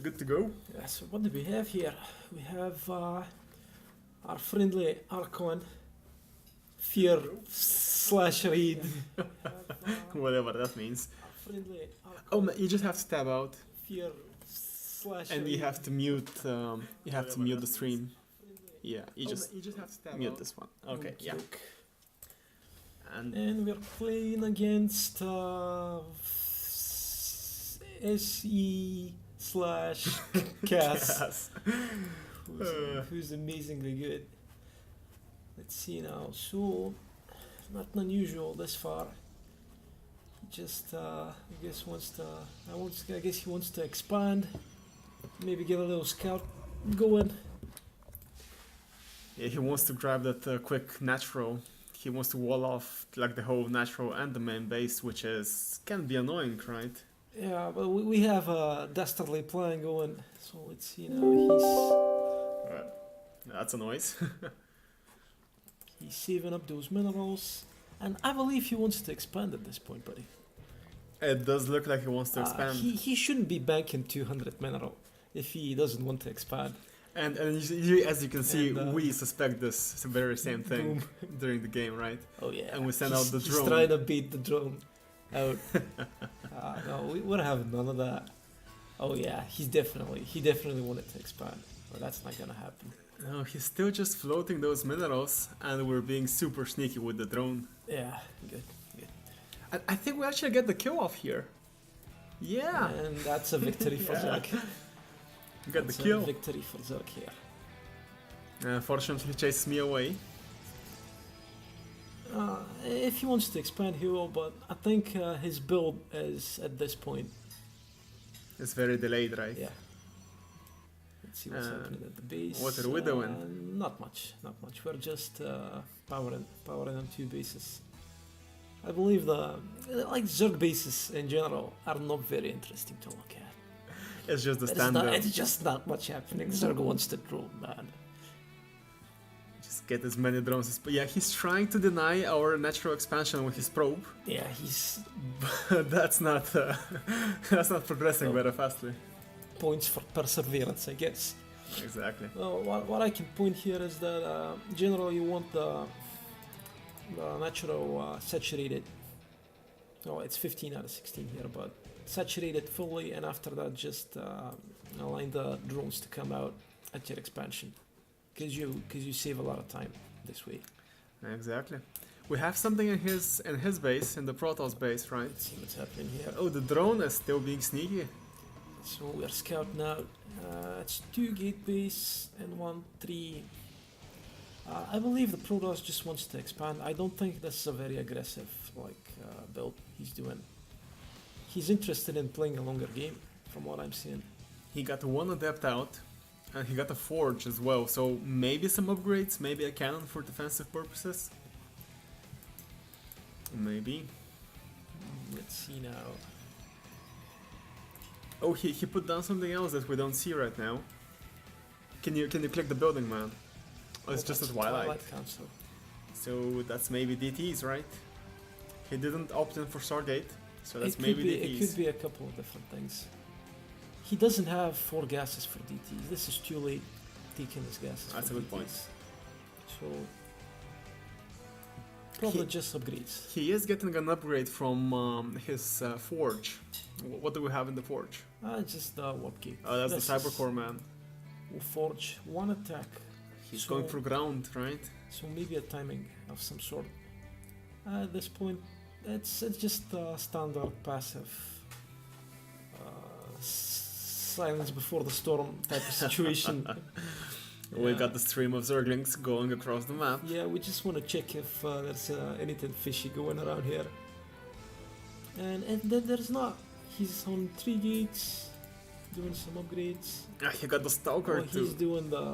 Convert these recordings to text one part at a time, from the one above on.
good to go. Yeah, so what do we have here? We have our friendly Archon Fear / Read. Whatever that means. Our friendly Archon Oh man, you just have to tab out. Fear / And you have to mute. You have to mute the stream. Yeah, you just have to tab mute out. this one. Okay, yeah. And we're playing against SE/Cass, who's amazingly good. Let's see now. So, not unusual this far. Just, I guess he wants to expand. Maybe get a little scout going. Yeah, he wants to grab that quick natural. He wants to wall off like the whole natural and the main base, which can be annoying, right? Yeah, but we have a dastardly plan going. So let's see now. That's a noise. He's saving up those minerals, and I believe he wants to expand at this point, buddy. It does look like he wants to expand. He shouldn't be banking 200 mineral if he doesn't want to expand. And as you can see, we suspect this very same thing during the game, right? Oh yeah. And we send out the drone. He's trying to beat the drone out. No, we're having none of that. Oh yeah, he definitely wanted to expand, but that's not gonna happen. No, he's still just floating those minerals, and we're being super sneaky with the drone. Yeah, good. I think we actually get the kill off here. Yeah. And that's a victory for Zerg. We got the kill. Victory for Zerg here. Fortunately, chases me away. If he wants to expand, he will, but I think his build is, at this point... It's very delayed, right? Yeah. Let's see what's happening at the base. What are we doing? Not much. We're just powering on 2 bases. I believe Zerg bases in general are not very interesting to look at. It's just the standard. It's just not much happening. Zerg wants the drone, man. Just get as many drones as... Yeah, he's trying to deny our natural expansion with his probe. Yeah, he's... But that's not progressing very fastly. Points for perseverance, I guess. Exactly. Well, what I can point here is that generally you want the natural saturated. Oh, it's 15 out of 16 here, but saturated fully, and after that just align the drones to come out at your expansion, because you save a lot of time this way. Exactly. We have something in his base, in the Protoss base, right? Let's see what's happening here. Oh, the drone is still being sneaky. So we're scouting out. It's 2 gate base and 1 3. I believe the Protoss just wants to expand. I don't think this is a very aggressive build he's doing. He's interested in playing a longer game, from what I'm seeing. He got 1 adept out, and he got a forge as well. So maybe some upgrades, maybe a cannon for defensive purposes. Maybe. Let's see now. Oh, he put down something else that we don't see right now. Can you click the building, man? Oh, it's just a Twilight Council. So that's maybe DTs, right? He didn't opt in for Stargate, so that's maybe DTs. It could be a couple of different things. He doesn't have 4 gases for DTs. This is too late taking his gases. That's a good point. So probably just upgrades. He is getting an upgrade from his forge. What do we have in the forge? Just the warp gate. Oh, that's the Cybercore man. Forge 1 attack. He's going for ground, right? So maybe a timing of some sort. At this point, it's just a standard passive silence before the storm type of situation. We got the stream of Zerglings going across the map. Yeah, we just want to check if there's anything fishy going around here. And there's not. He's on 3 gates, doing some upgrades. He got the Stalker too. He's doing the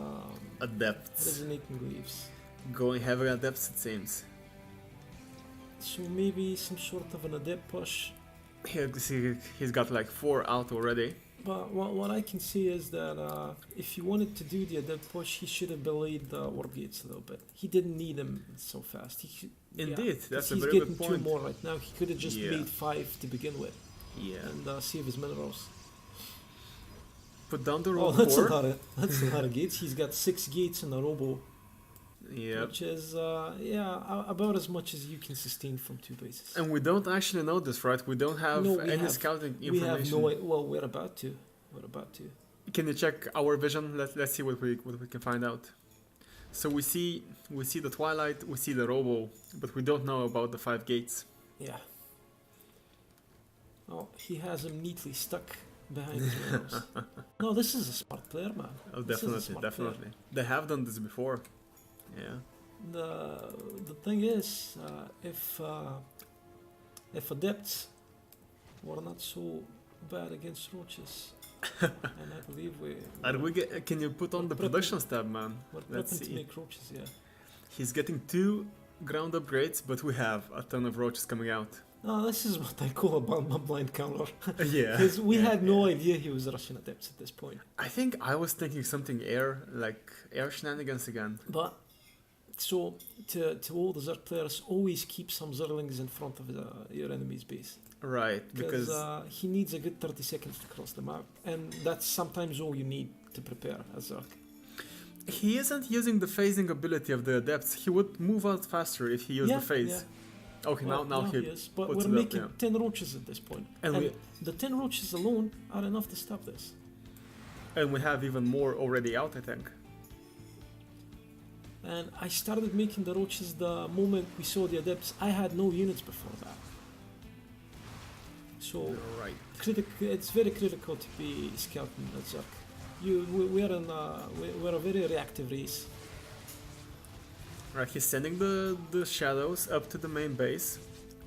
Adepts. Resonating Glaives. Going heavy Adepts, it seems. So maybe some sort of an Adept push. He's got like 4 out already. But what I can see is that if he wanted to do the Adept push, he should have delayed the warp gates a little bit. He didn't need them so fast. Indeed, that's a very good point. He's getting 2 more right now. He could have just made 5 to begin with. Yeah. And save his minerals. put down the Oh, robo that's a core. lot of gates. He's got 6 gates in a robo, Yep. which is about as much as you can sustain from 2 bases. And we don't actually know this, right? We don't have No, we any have- scouting We have information. no. Well, we're about to. We're about to. Can you check our vision? Let's see what we can find out. So we see the Twilight, we see the Robo, but we don't know about the 5 gates. Yeah. Oh, he has him neatly stuck behind his windows. No, this is a smart player, man. Oh, This is a definitely, smart definitely. They have done this before. Yeah. The thing is, if adepts were not so bad against roaches, and I believe Can you put on the We're prepping- productions tab, man? we're Let's prepping to see. make roaches, yeah. He's getting 2 ground upgrades, but we have a ton of roaches coming out. No, this is what I call a blind counter. Yeah. Because we Yeah, had no idea he was Russian adepts at this point. I think I was thinking something air shenanigans again. But so to all the Zerg players, always keep some Zerlings in front of your enemy's base. Right, because He needs a good 30 seconds to cross the map, and that's sometimes all you need to prepare a Zerg. he isn't using the phasing ability of the adepts. He would move out faster if he used the phase. Okay, Well, now he is, but puts we're it up, making yeah. 10 roaches at this point. And we- the 10 roaches alone are enough to stop this. And we have even more already out, I think. And I started making the roaches the moment we saw the adepts. I had no units before that. So Right. it's very critical to be scouting at Zerg. We're a very reactive race. Right, he's sending the shadows up to the main base.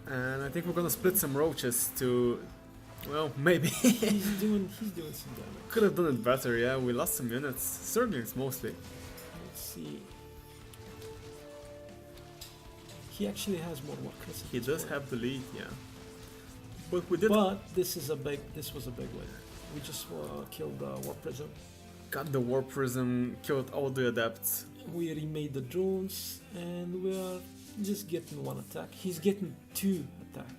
And I think we're gonna split some roaches to... Well, maybe. He's doing some damage. Could have done it better, yeah. We lost some units. Surgeons mostly. Let's see. He actually has more workers. at He this does point. have the lead, yeah. But we did But this was a big win. We just killed the War Prism. got the War Prism, killed all the adepts. We remade the drones, and we are just getting 1 attack. He's getting 2 attack.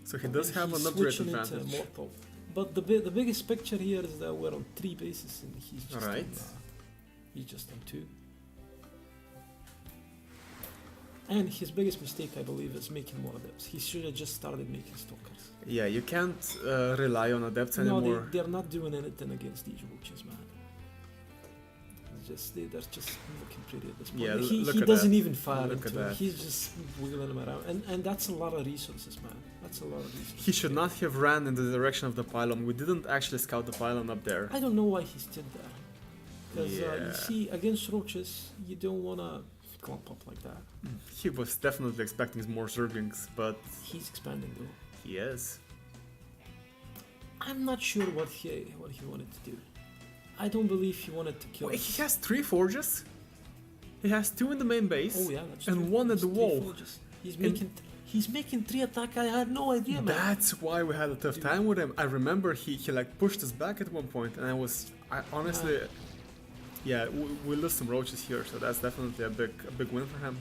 So he does And have he's an upgrade switching into advantage. Mortal. But the biggest picture here is that we're on 3 bases, and he's just Right. he's just on 2. And his biggest mistake, I believe, is making more adepts. He should have just started making stalkers. Yeah, you can't rely on adepts No, anymore. they're not doing anything against these roaches, man. They're just looking pretty at this point. Yeah, look he at doesn't that. even fire Look into at it. that. He's just wiggling them around. And that's a lot of resources, man. That's a lot of resources. He should not have ran in the direction of the pylon. We didn't actually scout the pylon up there. I don't know why he stood there. Because Yeah. you see, against roaches, you don't want to clump up like that. He was definitely expecting more Zerglings, but He's expanding though. he is. I'm not sure what he wanted to do. I don't believe he wanted to kill Wait, us. he has 3 forges? He has 2 in the main base. Oh yeah, that's and true. 1 at There's the 3 wall. forges. He's making 3 attack. I had no idea, man. That's why we had a tough time with him. I remember he like pushed us back at one point, and I honestly, yeah, we lose some roaches here, so that's definitely a big win for him.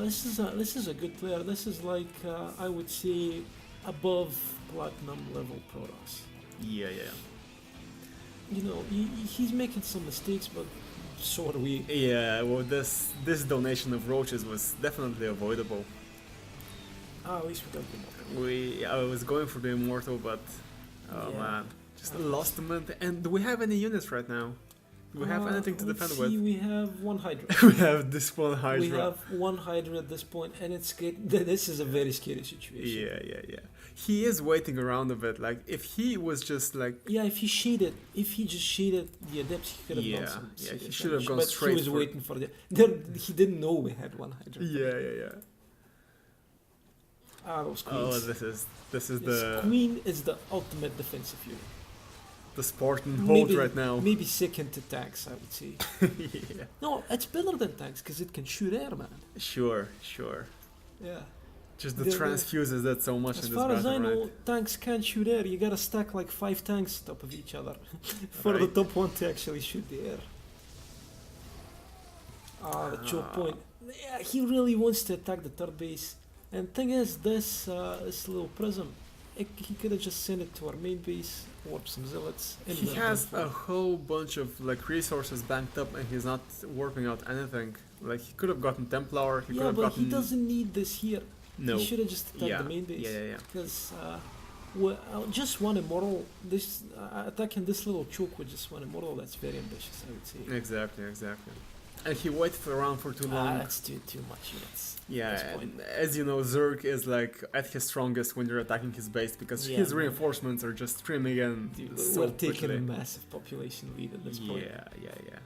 This is a good player. This is like I would say above platinum level Protoss. Yeah. You know, he's making some mistakes, but so are we. Yeah, well, this donation of roaches was definitely avoidable. At least we got the I was going for the immortal, but oh Yeah. man, just lost them. And do we have any units right now? Do we have anything to defend with? We have 1 Hydra. We have this one Hydra. We have 1 Hydra at this point, and it's this is a very scary situation. Yeah. He is waiting around a bit. Like if he was just like Yeah, if he just shaded the adepts, he could have done some. he serious should have damage, gone but straight he was for- waiting for he didn't know we had 1 Hydra. yeah. Those queens. Oh, this is This the queen is the ultimate defensive unit. Spartan hold right now. Maybe second to tanks, I would say. Yeah. No, it's better than tanks because it can shoot air, man. Sure. Yeah. Just the The- transfuses that so much As in this far as battle, I know, right? tanks can't shoot air. You gotta stack like 5 tanks on top of each other for the Right. top one to actually shoot the air. The choke point. Yeah, he really wants to attack the 3rd base. And thing is, this little prism, he could have just sent it to our main base, warp some zealots. And He let them has fight. a whole bunch of like resources banked up, and he's not warping out anything. Like he could have gotten Templar. He could Yeah, have but gotten. he doesn't need this here. No. He should have just attacked Yeah. the main base. Yeah. Because just one immortal, this attacking this little choke with just one immortal, that's very ambitious, I would say. Exactly. And he waited around for too long. That's too much units. Yeah, this and point. as you know, Zerg is like at his strongest when you're attacking his base because Yeah, his man. reinforcements are just streaming in Dude, so we're taking quickly. a massive population lead at this point. Yeah.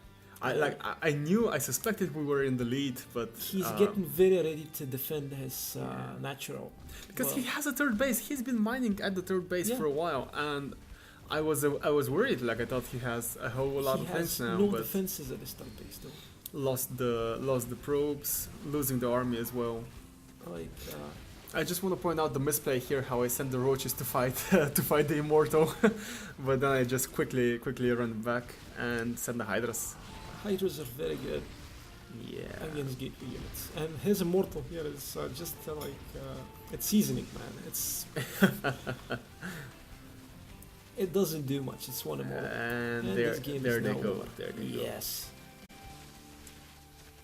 I suspected we were in the lead, but He's getting very ready to defend his natural. because Well, he has a third base. He's been mining at the third base Yeah. for a while, and I was worried. Like I thought he has a whole lot he of has things now, no but defenses at his third base though. lost the probes, losing the army as well. Like, I just want to point out the misplay here, how I sent the roaches to fight to fight the immortal, but then I just quickly run back and send the Hydras. Hydras are very good Yeah. against gateway units, and his immortal here is just it's seasoning, man. It's it doesn't do much. It's one immortal, And and there this game there is they now go. over. There they go. Yes.